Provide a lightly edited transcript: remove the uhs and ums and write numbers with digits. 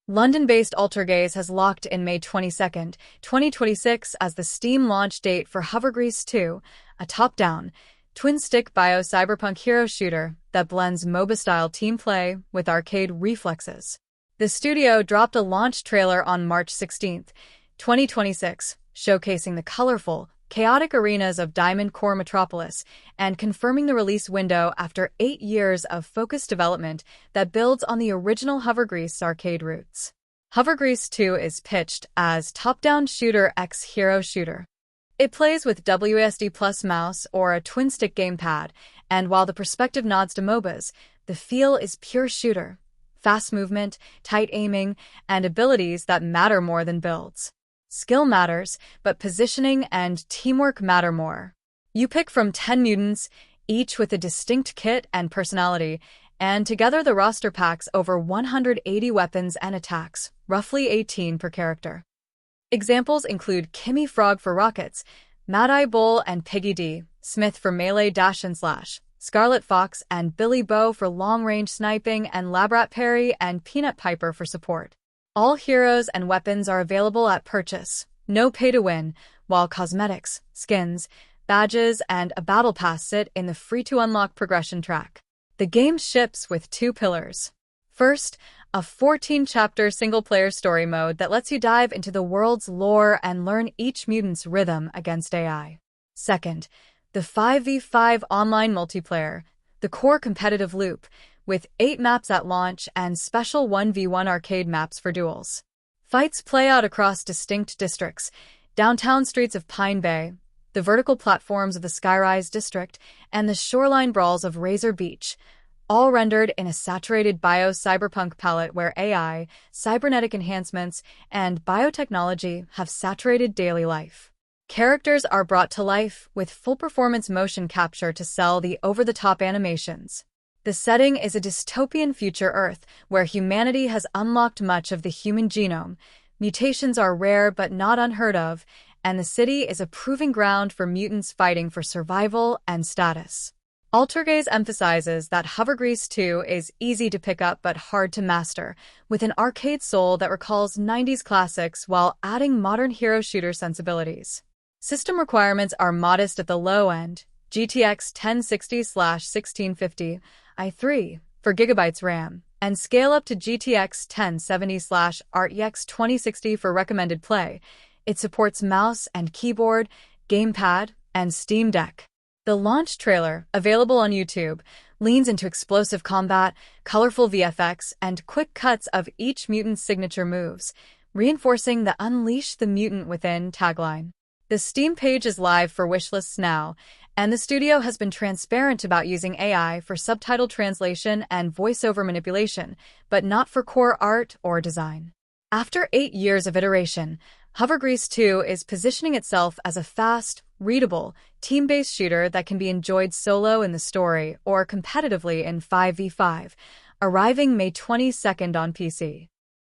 London-based Altergaze has locked in May 22, 2026 as the Steam launch date for HoverGrease 2, a top-down, twin-stick Bio-Cyberpunk hero shooter that blends MOBA-style team play with arcade reflexes. The studio dropped a launch trailer on March 16, 2026, showcasing the colorful, chaotic arenas of Diamond Core Metropolis and confirming the release window after 8 years of focused development that builds on the original HoverGrease arcade roots. HoverGrease 2 is pitched as top-down shooter x hero shooter. It plays with WASD plus mouse or a twin-stick gamepad, and while the perspective nods to MOBAs, the feel is pure shooter. Fast movement, tight aiming, and abilities that matter more than builds. Skill matters, but positioning and teamwork matter more. You pick from 10 mutants, each with a distinct kit and personality, and together the roster packs over 180 weapons and attacks, roughly 18 per character. Examples include Kimmy Frog for rockets, Madeye Bull and Piggy D, Smith for melee dash and slash, Scarlet Fox and Billy Bow for long-range sniping, and Labrat Parry and Peanut Piper for support. All heroes and weapons are available at purchase, no pay-to-win, while cosmetics, skins, badges, and a battle pass sit in the free-to-unlock progression track. The game ships with 2 pillars. First, a 14-chapter single-player story mode that lets you dive into the world's lore and learn each mutant's rhythm against AI. Second, the 5v5 online multiplayer, the core competitive loop, with 8 maps at launch and special 1v1 arcade maps for duels. Fights play out across distinct districts, downtown streets of Pine Bay, the vertical platforms of the Skyrise district, and the shoreline brawls of Razor Beach, all rendered in a saturated Bio-Cyberpunk palette where AI, cybernetic enhancements, and biotechnology have saturated daily life. Characters are brought to life with full-performance motion capture to sell the over-the-top animations. The setting is a dystopian future Earth where humanity has unlocked much of the human genome, mutations are rare but not unheard of, and the city is a proving ground for mutants fighting for survival and status. Altergaze emphasizes that HoverGrease 2 is easy to pick up but hard to master, with an arcade soul that recalls 90s classics while adding modern hero shooter sensibilities. System requirements are modest at the low end, GTX 1060/1650 i3 for GB RAM, and scale up to GTX 1070/RTX 2060 for recommended play. It supports mouse and keyboard, gamepad, and Steam Deck. The launch trailer, available on YouTube, leans into explosive combat, colorful VFX, and quick cuts of each mutant's signature moves, reinforcing the Unleash the Mutant Within tagline. The Steam page is live for wishlists now, and the studio has been transparent about using AI for subtitle translation and voiceover manipulation, but not for core art or design. After 8 years of iteration, HoverGrease 2 is positioning itself as a fast, readable, team-based shooter that can be enjoyed solo in the story or competitively in 5v5, arriving May 22 on PC.